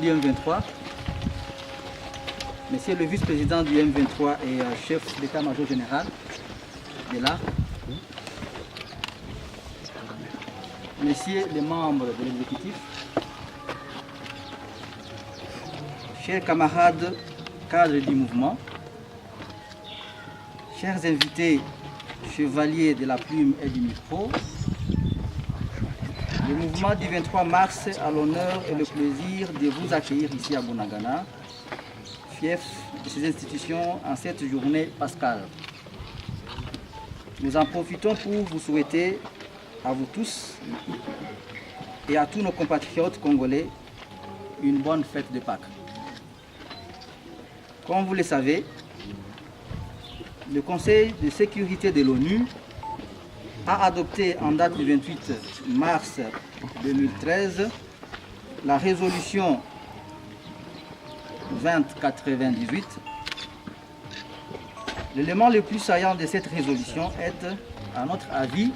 Du M23, Monsieur le vice-président du M23 et chef d'état-major général est là. Messieurs les membres de l'exécutif, chers camarades cadres du mouvement, chers invités chevaliers de la plume et du micro, le mouvement du 23 mars a l'honneur et le plaisir de vous accueillir ici à Bunagana, fief de ces institutions en cette journée pascale. Nous en profitons pour vous souhaiter à vous tous et à tous nos compatriotes congolais une bonne fête de Pâques. Comme vous le savez, le Conseil de sécurité de l'ONU a adopté en date du 28 mars 2013 la résolution 2098. L'élément le plus saillant de cette résolution est, à notre avis,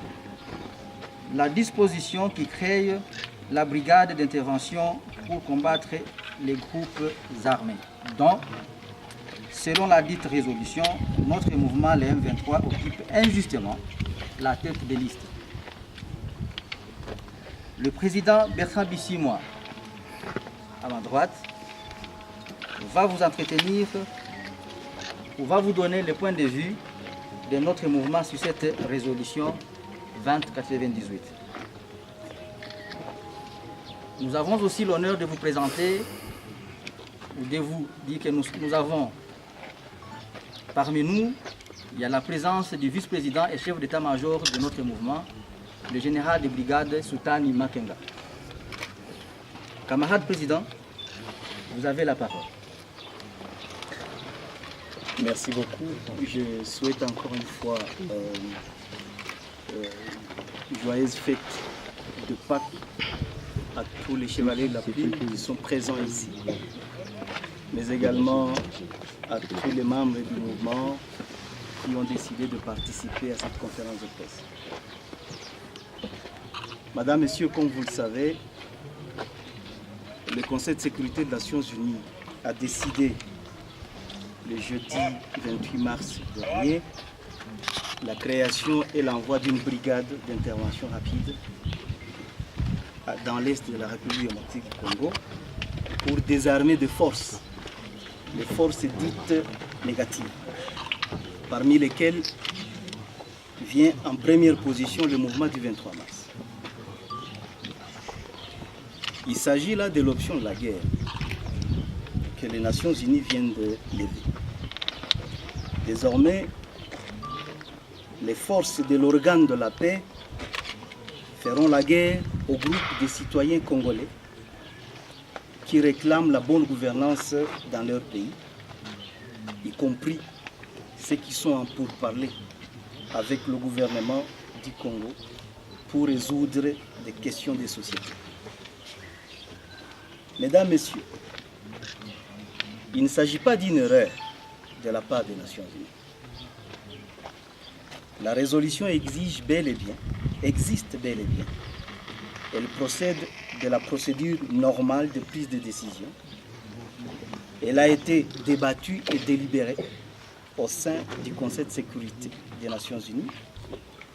la disposition qui crée la brigade d'intervention pour combattre les groupes armés, dont, selon la dite résolution, notre mouvement, le M23, occupe injustement la tête de liste. Le président Bertrand Bisimwa, à ma droite, va vous entretenir ou va vous donner le point de vue de notre mouvement sur cette résolution 2098. Nous avons aussi l'honneur de vous présenter ou de vous dire que nous avons parmi nous, il y a la présence du vice-président et chef d'état-major de notre mouvement, le général de brigade Soutani Makenga. Camarade président, vous avez la parole. Merci beaucoup. Je souhaite encore une fois joyeuse fête de Pâques à tous les chevaliers de la plume qui sont présents ici, mais également à tous les membres du mouvement qui ont décidé de participer à cette conférence de presse. Madame, Messieurs, comme vous le savez, le Conseil de sécurité des Nations Unies a décidé le jeudi 28 mars dernier la création et l'envoi d'une brigade d'intervention rapide dans l'est de la République démocratique du Congo pour désarmer des forces, les forces dites négatives, parmi lesquelles vient en première position le mouvement du 23 mars. Il s'agit là de l'option de la guerre que les Nations Unies viennent de lever. Désormais, les forces de l'organe de la paix feront la guerre au groupe des citoyens congolais qui réclament la bonne gouvernance dans leur pays, y compris ceux qui sont en pourparlers avec le gouvernement du Congo pour résoudre des questions de société. Mesdames, Messieurs, il ne s'agit pas d'une erreur de la part des Nations Unies. La résolution existe bel et bien. Elle procède de la procédure normale de prise de décision. Elle a été débattue et délibérée au sein du Conseil de sécurité des Nations Unies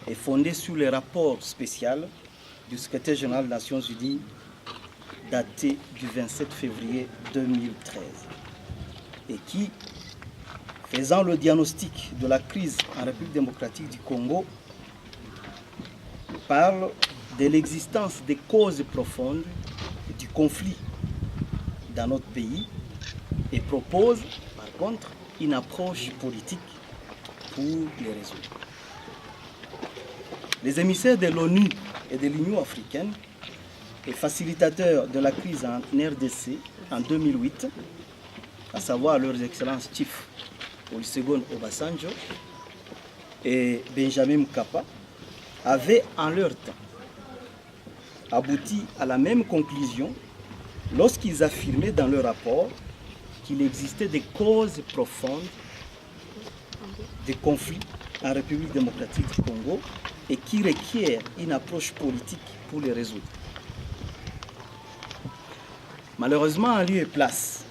et fondée sur le rapport spécial du secrétaire général des Nations Unies daté du 27 février 2013 et qui, faisant le diagnostic de la crise en République démocratique du Congo, parle de l'existence des causes profondes du conflit dans notre pays et propose par contre une approche politique pour les résoudre. Les émissaires de l'ONU et de l'Union africaine et facilitateurs de la crise en RDC en 2008, à savoir leurs excellences Chief Olusegun Obasanjo et Benjamin Mkapa, avaient en leur temps abouti à la même conclusion lorsqu'ils affirmaient dans leur rapport qu'il existait des causes profondes des conflits en République démocratique du Congo et qui requièrent une approche politique pour les résoudre. Malheureusement, en lieu et place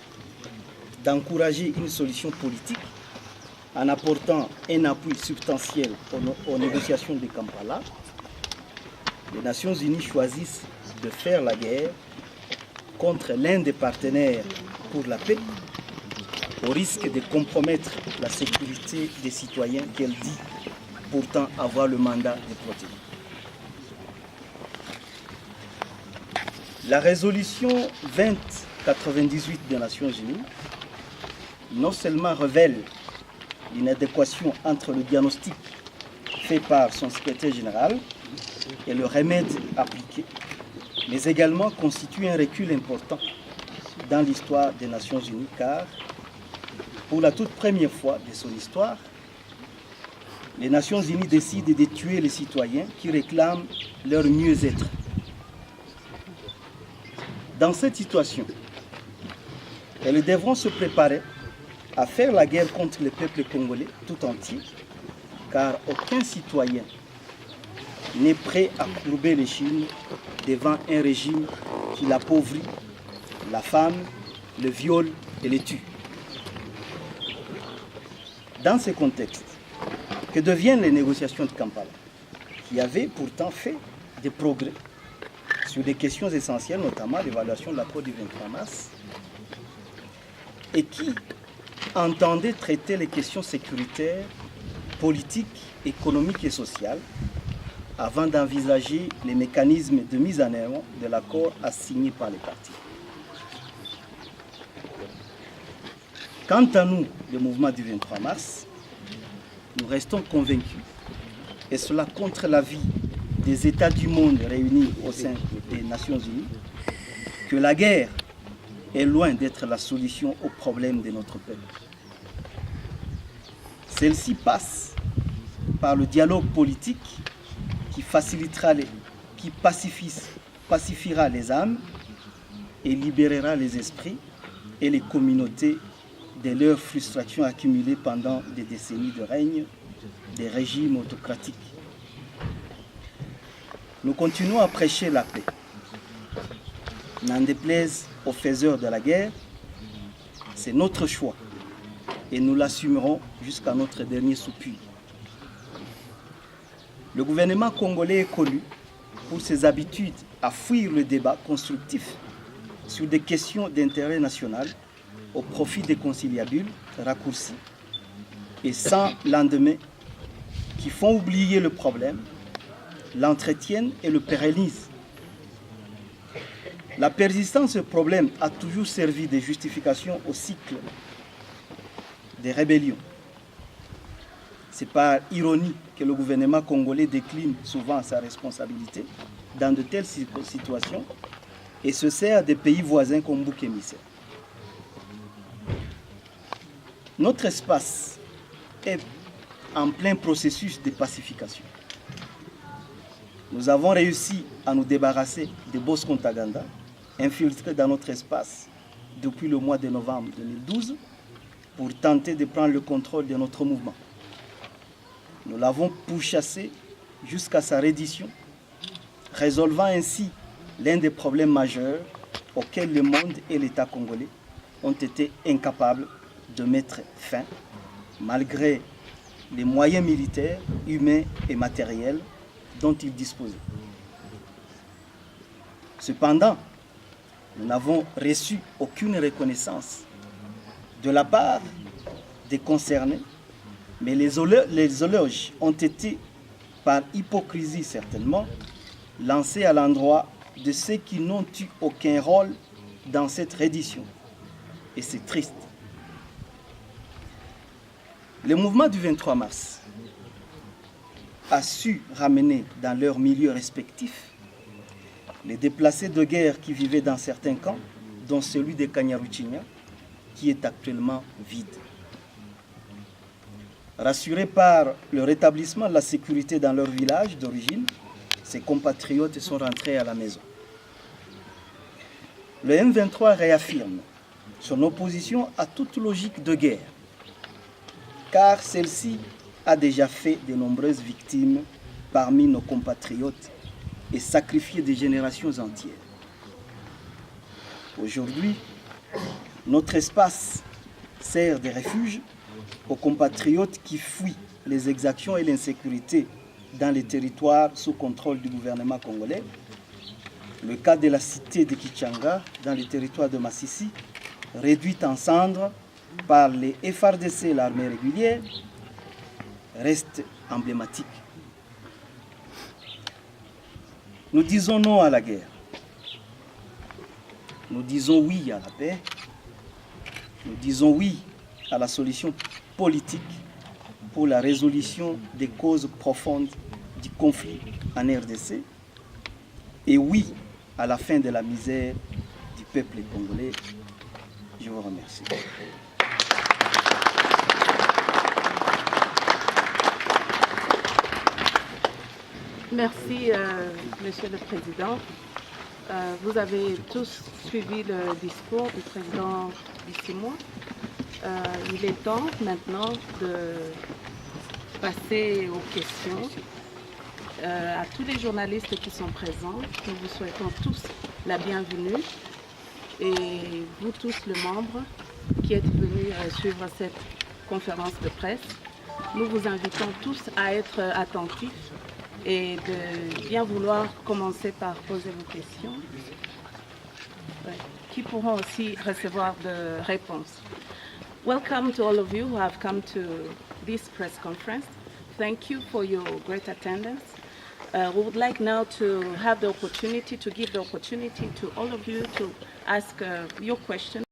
d'encourager une solution politique en apportant un appui substantiel aux négociations de Kampala, les Nations Unies choisissent de faire la guerre contre l'un des partenaires pour la paix, au risque de compromettre la sécurité des citoyens qu'elle dit pourtant avoir le mandat de protéger. La résolution 2098 des Nations Unies non seulement révèle l'inadéquation entre le diagnostic fait par son secrétaire général et le remède appliqué, mais également constitue un recul important dans l'histoire des Nations Unies, car pour la toute première fois de son histoire, les Nations Unies décident de tuer les citoyens qui réclament leur mieux-être. Dans cette situation, elles devront se préparer à faire la guerre contre le peuple congolais tout entier, car aucun citoyen n'est prêt à courber l'échine devant un régime qui l'appauvrit, la femme, le viole et le tue. Dans ce contexte, que deviennent les négociations de Kampala, qui avaient pourtant fait des progrès sur des questions essentielles, notamment l'évaluation de l'accord du 23 mars, et qui entendaient traiter les questions sécuritaires, politiques, économiques et sociales, avant d'envisager les mécanismes de mise en œuvre de l'accord assigné par les parties. Quant à nous, le mouvement du 23 mars, nous restons convaincus, et cela contre l'avis des États du monde réunis au sein des Nations Unies, que la guerre est loin d'être la solution aux problèmes de notre peuple. Celle-ci passe par le dialogue politique qui pacifiera les âmes et libérera les esprits et les communautés de leurs frustrations accumulées pendant des décennies de règne des régimes autocratiques. Nous continuons à prêcher la paix. N'en déplaise aux faiseurs de la guerre, c'est notre choix et nous l'assumerons jusqu'à notre dernier soupir. Le gouvernement congolais est connu pour ses habitudes à fuir le débat constructif sur des questions d'intérêt national au profit des conciliabules raccourcis et sans lendemain qui font oublier le problème, l'entretiennent et le pérennisent. La persistance de ce problème a toujours servi de justification au cycle des rébellions. C'est par ironie que le gouvernement congolais décline souvent sa responsabilité dans de telles situations et se sert des pays voisins comme bouc émissaire. Notre espace est en plein processus de pacification. Nous avons réussi à nous débarrasser de Bosco Ntaganda, infiltré dans notre espace depuis le mois de novembre 2012, pour tenter de prendre le contrôle de notre mouvement. Nous l'avons pourchassé jusqu'à sa reddition, résolvant ainsi l'un des problèmes majeurs auxquels le monde et l'État congolais ont été incapables de mettre fin, malgré les moyens militaires, humains et matériels dont ils disposaient. Cependant, nous n'avons reçu aucune reconnaissance de la part des concernés, mais les éloges ont été, par hypocrisie certainement, lancés à l'endroit de ceux qui n'ont eu aucun rôle dans cette reddition. Et c'est triste. Le mouvement du 23 mars a su ramener dans leurs milieux respectifs les déplacés de guerre qui vivaient dans certains camps, dont celui de Kanyaruchinya, qui est actuellement vide. Rassurés par le rétablissement de la sécurité dans leur village d'origine, ses compatriotes sont rentrés à la maison. Le M23 réaffirme son opposition à toute logique de guerre, car celle-ci a déjà fait de nombreuses victimes parmi nos compatriotes et sacrifié des générations entières. Aujourd'hui, notre espace sert de refuge aux compatriotes qui fuient les exactions et l'insécurité dans les territoires sous contrôle du gouvernement congolais. Le cas de la cité de Kichanga, dans le territoire de Massissi, réduite en cendres par les FARDC, l'armée régulière, reste emblématique. Nous disons non à la guerre. Nous disons oui à la paix. Nous disons oui à la solution politique pour la résolution des causes profondes du conflit en RDC. Et oui à la fin de la misère du peuple congolais. Je vous remercie. Merci, Monsieur le Président. Vous avez tous suivi le discours du président Bissimo. Il est temps maintenant de passer aux questions. À tous les journalistes qui sont présents, nous vous souhaitons tous la bienvenue. Et vous tous, les membres qui êtes venus suivre cette conférence de presse, nous vous invitons tous à être attentifs et de bien vouloir commencer par poser vos questions, qui pourront aussi recevoir de réponses. Welcome to all of you who have come to this press conference. Thank you for your great attendance. We would like now to have the opportunity to give the opportunity to all of you to ask your questions.